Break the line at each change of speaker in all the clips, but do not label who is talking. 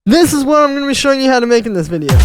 this is what I'm going to be showing you how to make in this video.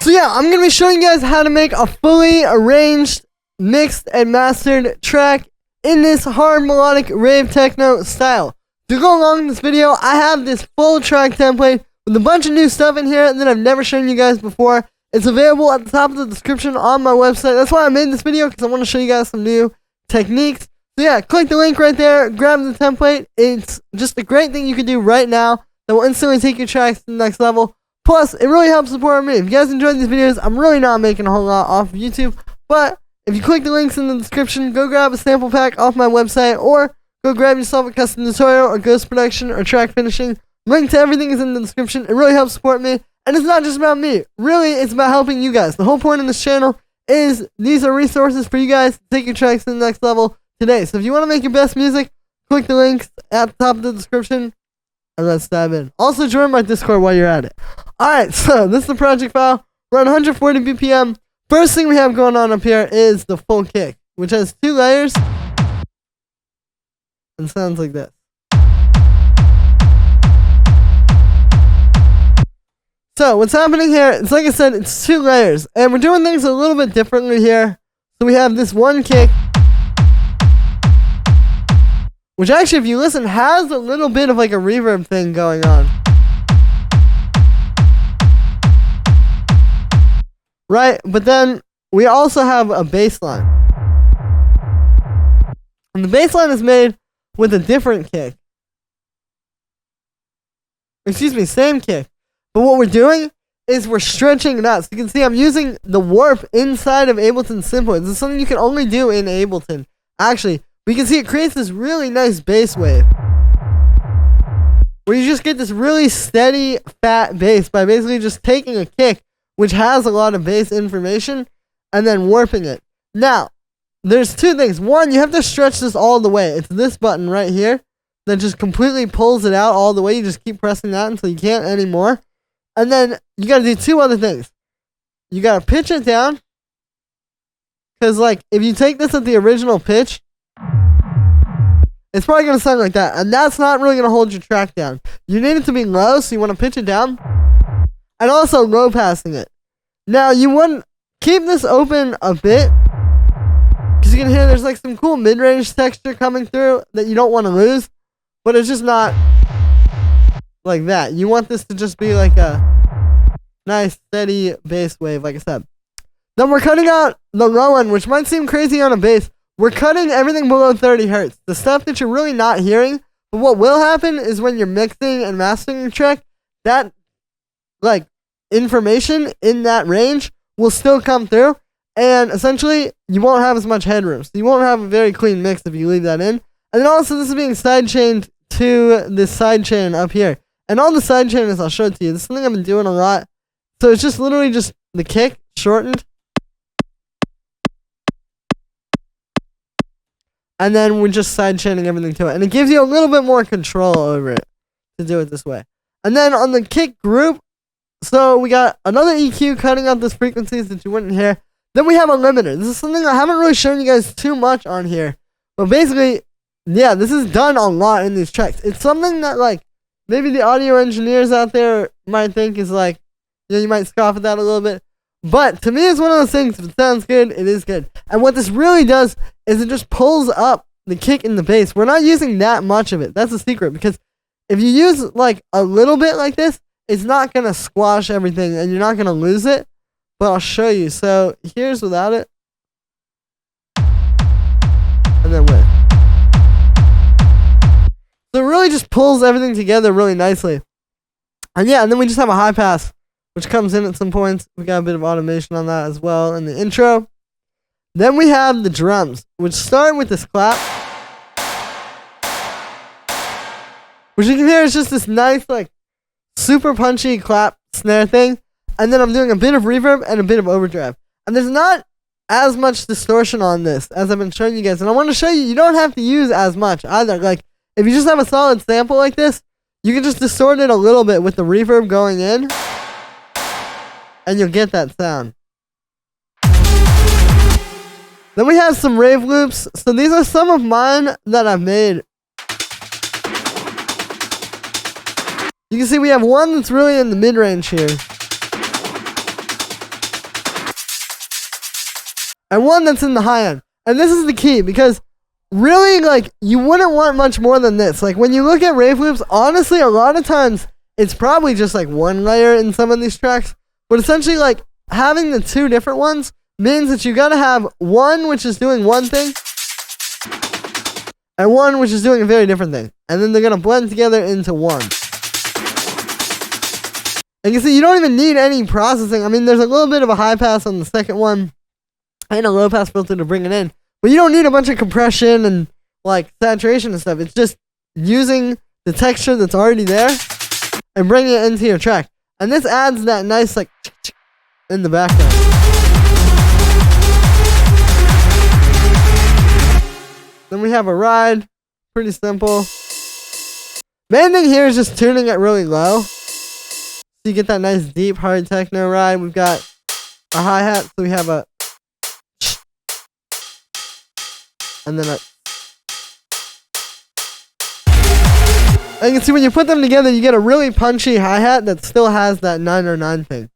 So yeah, I'm going to be showing you guys how to make a fully arranged, mixed, and mastered track in this hard melodic rave techno style. To go along with this video, I have this full track template with a bunch of new stuff in here that I've never shown you guys before. It's available at the top of the description on my website. That's why I made this video, because I want to show you guys some new techniques. So yeah, click the link right there, grab the template. It's just a great thing you can do right now that will instantly take your tracks to the next level. Plus, it really helps support me. If you guys enjoyed these videos, I'm really not making a whole lot off of YouTube. But if you click the links in the description, go grab a sample pack off my website, or go grab yourself a custom tutorial or ghost production or track finishing. Link to everything is in the description. It really helps support me. And it's not just about me. Really, it's about helping you guys. The whole point of this channel is these are resources for you guys to take your tracks to the next level today. So if you want to make your best music, click the links at the top of the description. And let's dive in. Also, join my Discord while you're at it. Alright, so this is the project file. We're on 140 BPM. First thing we have going on up here is the full kick, which has 2 layers. And sounds like this. So, what's happening here, it's like I said, it's 2 layers. And we're doing things a little bit differently here. So we have this one kick, which actually, if you listen, has a little bit of like a reverb thing going on. Right? But then we also have a bass line. And the bass line is made with a different kick. Excuse me, same kick. But what we're doing is we're stretching it out. So you can see I'm using the warp inside of Ableton Synth. This is something you can only do in Ableton. Actually, we can see it creates this really nice bass wave, where you just get this really steady, fat bass by basically just taking a kick, which has a lot of bass information, and then warping it. Now, there's 2 things. One, you have to stretch this all the way. It's this button right here that just completely pulls it out all the way. You just keep pressing that until you can't anymore. And then you gotta do 2 other things. You gotta pitch it down, because like, if you take this at the original pitch, it's probably going to sound like that, and that's not really going to hold your track down. You need it to be low, so you want to pitch it down, and also low passing it. Now, you want to keep this open a bit, because you can hear there's like some cool mid-range texture coming through that you don't want to lose, but it's just not like that. You want this to just be like a nice, steady bass wave, like I said. Then we're cutting out the low end, which might seem crazy on a bass. We're cutting everything below 30 hertz. The stuff that you're really not hearing. But what will happen is when you're mixing and mastering your track, that like information in that range will still come through. And essentially, you won't have as much headroom. So you won't have a very clean mix if you leave that in. And then also, this is being sidechained to this sidechain up here. And all the sidechain is, I'll show it to you. This is something I've been doing a lot. So it's just literally just the kick shortened. And then we're just sidechaining everything to it. And it gives you a little bit more control over it to do it this way. And then on the kick group, so we got another EQ cutting out those frequencies that you wouldn't hear. Then we have a limiter. This is something I haven't really shown you guys too much on here. But basically, yeah, this is done a lot in these tracks. It's something that like, maybe the audio engineers out there might think is like, you know, you might scoff at that a little bit. But to me, it's one of those things, if it sounds good, it is good. And what this really does is it just pulls up the kick in the bass. We're not using that much of it. That's the secret, because if you use like a little bit like this, it's not going to squash everything and you're not going to lose it. but I'll show you. So here's without it, and then with. So it really just pulls everything together really nicely. And yeah, and then we just have a high pass, which comes in at some points. We got a bit of automation on that as well in the intro. Then we have the drums, which start with this clap, which you can hear is just this nice, like, super punchy clap snare thing. And then I'm doing a bit of reverb and a bit of overdrive. And there's not as much distortion on this as I've been showing you guys. And I want to show you, you don't have to use as much either. Like, if you just have a solid sample like this, you can just distort it a little bit with the reverb going in, and you'll get that sound. Then we have some rave loops. So these are some of mine that I've made. You can see we have one that's really in the mid-range here. And one that's in the high end. And this is the key, because really, like, you wouldn't want much more than this. Like, when you look at rave loops, honestly, a lot of times, it's probably just, like, one layer in some of these tracks. But essentially, like, having the two different ones means that you gotta have one which is doing one thing, and one which is doing a very different thing. And then they're gonna blend together into one. And you see, you don't even need any processing. I mean, there's a little bit of a high pass on the second one, and a low pass filter to bring it in. But you don't need a bunch of compression and, like, saturation and stuff. It's just using the texture that's already there and bringing it into your track. And this adds that nice, like, in the background. Then we have a ride. Pretty simple. Main thing here is just tuning it really low, so you get that nice deep hard techno ride. We've got a hi-hat, so we have a, and then a, and you can see when you put them together, you get a really punchy hi-hat that still has that 909 thing.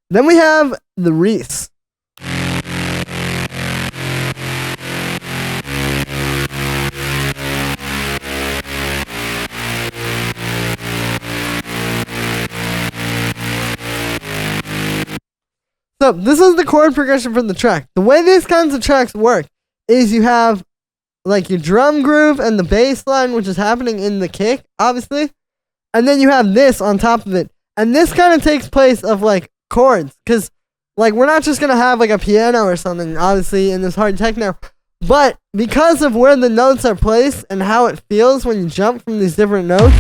Then we have the reef. So this is the chord progression from the track. The way these kinds of tracks work is you have, like, your drum groove and the bass line, which is happening in the kick, obviously. And then you have this on top of it. And this kind of takes place of, like, chords. Because, like, we're not just going to have, like, a piano or something, obviously, in this hard techno. But because of where the notes are placed and how it feels when you jump from these different notes,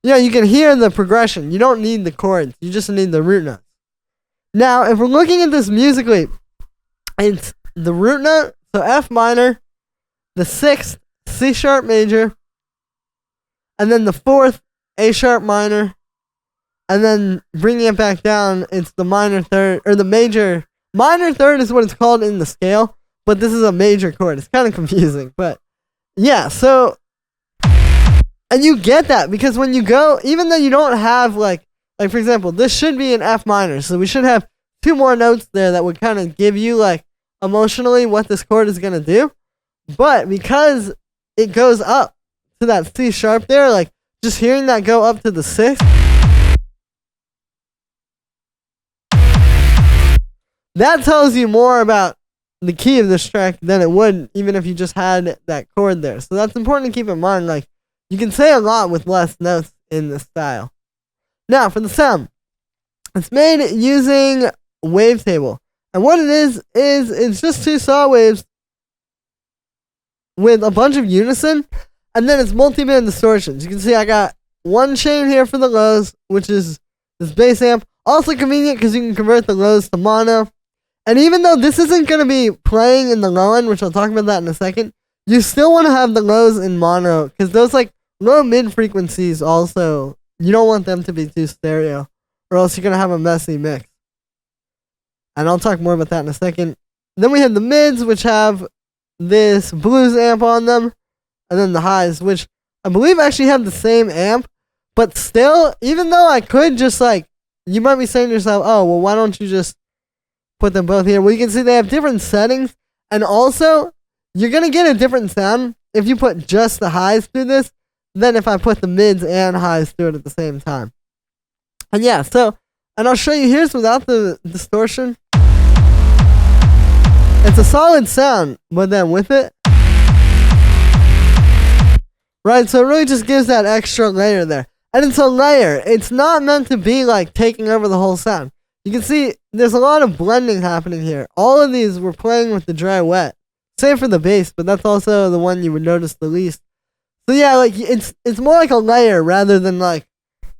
yeah, you can hear the progression. You don't need the chords. You just need the root notes. Now, if we're looking at this musically, it's the root note, so F minor, the 6th, C sharp major, and then the 4th, A sharp minor, and then bringing it back down, it's the minor third, or the major. Minor third is what it's called in the scale, but this is a major chord. It's kind of confusing, but yeah, so, and you get that because when you go, even though you don't have, like for example, this should be an F minor, so we should have 2 more notes there that would kind of give you, like, emotionally what this chord is going to do. But because it goes up to that C sharp there, like, just hearing that go up to the 6th, that tells you more about the key of this track than it would even if you just had that chord there. So that's important to keep in mind. Like, you can say a lot with less notes in this style. Now, for the sound, it's made using wavetable. And what it is it's just 2 saw waves with a bunch of unison, and then it's multi-band distortions. You can see I got 1 chain here for the lows, which is this bass amp. Also convenient because you can convert the lows to mono. And even though this isn't going to be playing in the low end, which I'll talk about that in a second, you still want to have the lows in mono, because those, like, low mid frequencies also, you don't want them to be too stereo, or else you're going to have a messy mix. And I'll talk more about that in a second. Then we have the mids, which have this blues amp on them, and then the highs, which I believe actually have the same amp, but still, even though I could just, like, you might be saying to yourself, oh, well, why don't you just put them both here? Well, you can see they have different settings, and also, you're going to get a different sound if you put just the highs through this than if I put the mids and highs through it at the same time. And yeah, so, and I'll show you, here's without the distortion. It's a solid sound, but then with it, right, so it really just gives that extra layer there. And it's a layer. It's not meant to be like taking over the whole sound. You can see there's a lot of blending happening here. All of these we're playing with the dry wet. Same for the bass, but that's also the one you would notice the least. So yeah, like it's more like a layer rather than like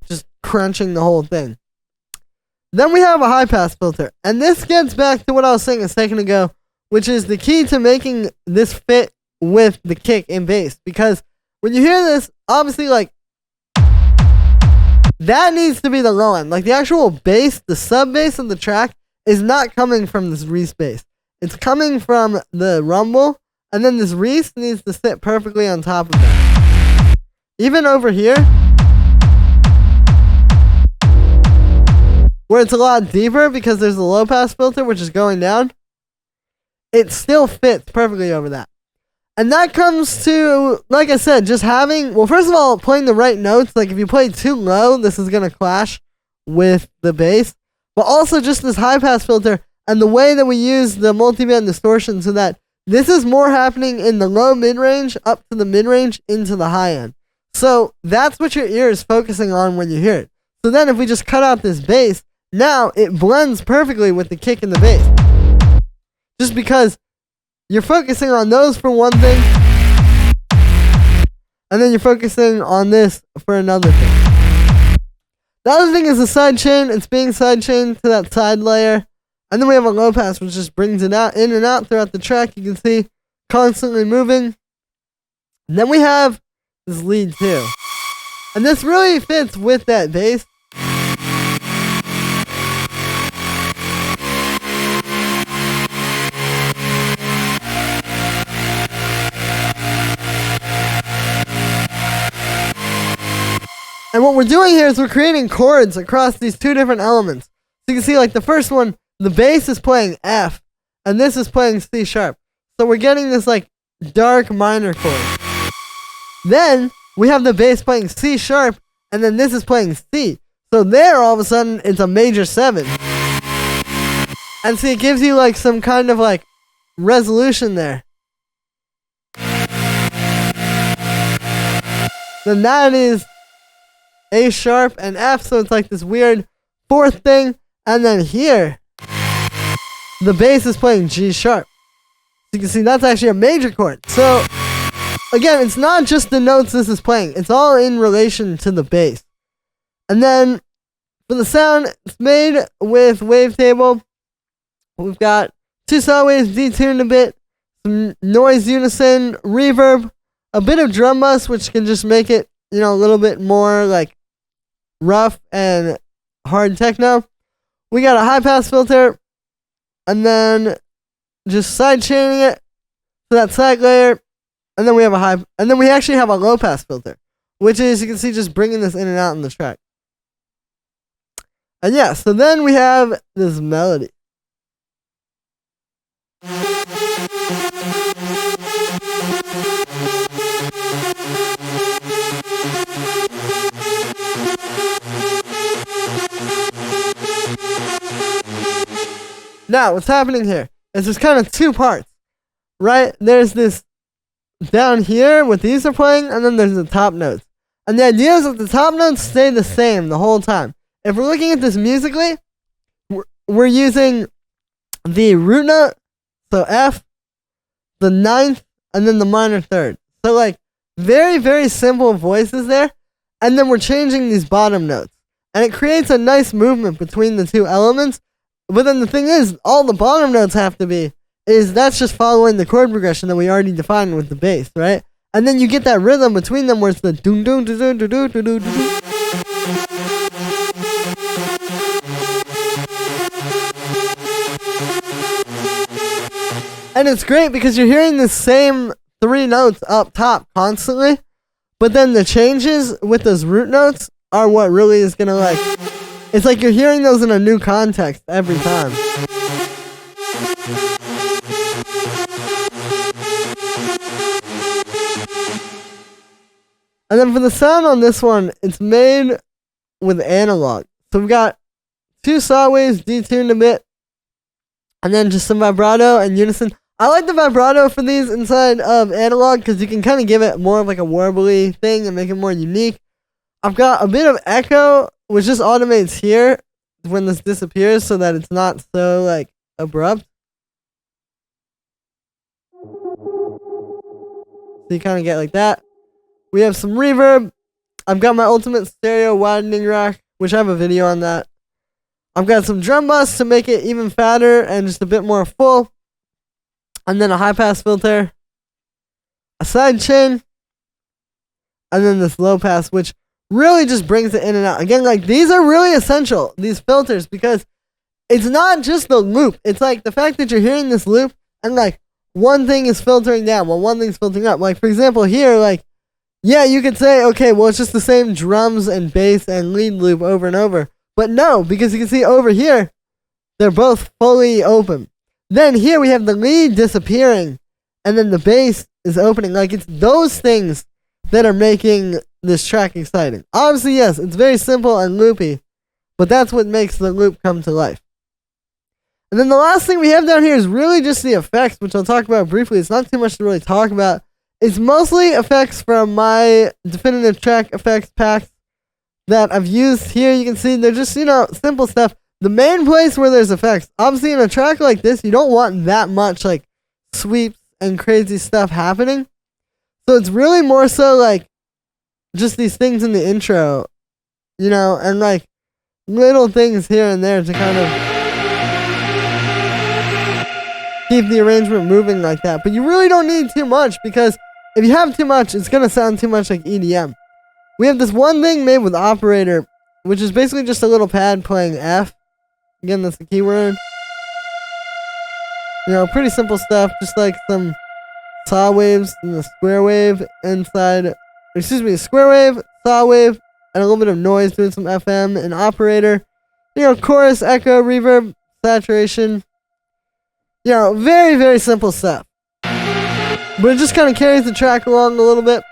just crunching the whole thing. Then we have a high pass filter. And this gets back to what I was saying a second ago, which is the key to making this fit with the kick and bass. Because when you hear this, obviously like that needs to be the low end. Like the actual bass, the sub bass of the track is not coming from this reef bass. It's coming from the rumble, and then this reef needs to sit perfectly on top of that. Even over here, where it's a lot deeper because there's a low pass filter which is going down, it still fits perfectly over that. And that comes to, like I said, just having, well, first of all, playing the right notes. Like if you play too low, this is going to clash with the bass. But also just this high pass filter and the way that we use the multiband distortion so that this is more happening in the low mid-range up to the mid-range into the high end. So that's what your ear is focusing on when you hear it. So then if we just cut out this bass, now it blends perfectly with the kick and the bass. Just because you're focusing on those for one thing, and then you're focusing on this for another thing. The other thing is the side chain. It's being side chained to that side layer. And then we have a low pass, which just brings it out, in and out throughout the track. You can see constantly moving. And then we have this lead too. And this really fits with that bass. And what we're doing here is we're creating chords across these two different elements. So you can see like the first one, the bass is playing F, and this is playing C sharp. So we're getting this like dark minor chord. Then we have the bass playing C sharp, and then this is playing C. So there all of a sudden it's a major 7. And see, it gives you like some kind of like resolution there. Then that is A sharp and F, so it's like this weird fourth thing. And then here, the bass is playing G sharp. So you can see that's actually a major chord. So again, it's not just the notes this is playing. It's all in relation to the bass. And then for the sound, it's made with wavetable. We've got 2 saw waves detuned a bit, some noise unison, reverb, a bit of drum bus, which can just make it, you know, a little bit more like rough and hard techno. We got a high pass filter, and then just side chaining it to that side layer, and then we have and then we actually have a low pass filter, which is, you can see, just bringing this in and out in the track. And yeah, so then we have this melody. Now, what's happening here is there's kind of 2 parts, right? There's this down here, what these are playing, and then there's the top notes. And the idea is that the top notes stay the same the whole time. If we're looking at this musically, we're using the root note, so F, the 9th, and then the minor 3rd. So like, very, very simple voices there, and then we're changing these bottom notes. And it creates a nice movement between the 2 elements. But then the thing is, all the bottom notes have to be, that's just following the chord progression that we already defined with the bass, right? And then you get that rhythm between them where it's the doom doom doom doom doom doom doom doom. And it's great because you're hearing the same 3 notes up top constantly, but then the changes with those root notes are what really is gonna like, it's like you're hearing those in a new context every time. And And then for the sound on this one, it's made with analog. So we've got 2 saw waves detuned a bit, and then just some vibrato and unison. I like the vibrato for these inside of analog because you can kind of give it more of like a warbly thing and make it more unique. I've got a bit of echo, which just automates here when this disappears so that it's not so like abrupt. So you kind of get like that. We have some reverb. I've got my ultimate stereo widening rack, which I have a video on that. I've got some drum bus to make it even fatter and just a bit more full. And then a high pass filter, a side chain, and then this low pass, which really just brings it in and out. Again, like these are really essential, these filters, because it's not just the loop. It's like the fact that you're hearing this loop and like one thing is filtering down while one thing's filtering up. Like for example here, like, yeah, you could say, okay, well it's just the same drums and bass and lead loop over and over. But no, because you can see over here, they're both fully open. Then here we have the lead disappearing, and then the bass is opening. Like it's those things that are making this track exciting. Obviously, yes, it's very simple and loopy, but that's what makes the loop come to life. And then the last thing we have down here is really just the effects, which I'll talk about briefly. It's not too much to really talk about. It's mostly effects from my definitive track effects packs that I've used here. You can see they're just, simple stuff. The main place where there's effects, obviously in a track like this, you don't want that much like sweeps and crazy stuff happening. So it's really more so like just these things in the intro, and like little things here and there to kind of keep the arrangement moving like that. But you really don't need too much, because if you have too much, it's going to sound too much like EDM. We have this one thing made with operator, which is basically just a little pad playing F. Again, that's the keyword. Pretty simple stuff, just like some saw waves and the square wave inside. Square wave, saw wave, and a little bit of noise doing some FM and operator. Chorus, echo, reverb, saturation. Very, very simple stuff. But it just kind of carries the track along a little bit.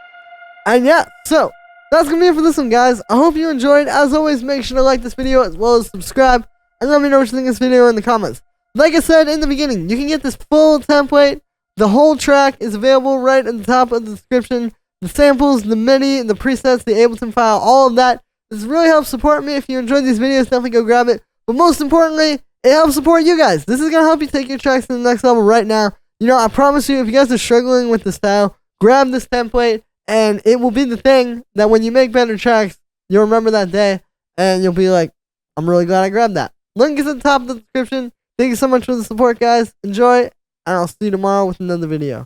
And yeah, so that's going to be it for this one, guys. I hope you enjoyed. As always, make sure to like this video as well as subscribe. And let me know what you think of this video in the comments. Like I said in the beginning, you can get this full template. The whole track is available right at the top of the description. The samples, the MIDI, the presets, the Ableton file, all of that. This really helps support me. If you enjoyed these videos, definitely go grab it. But most importantly, it helps support you guys. This is going to help you take your tracks to the next level right now. I promise you, if you guys are struggling with the style, grab this template, and it will be the thing that when you make better tracks, you'll remember that day, and you'll be like, I'm really glad I grabbed that. Link is at the top of the description. Thank you so much for the support, guys. Enjoy, and I'll see you tomorrow with another video.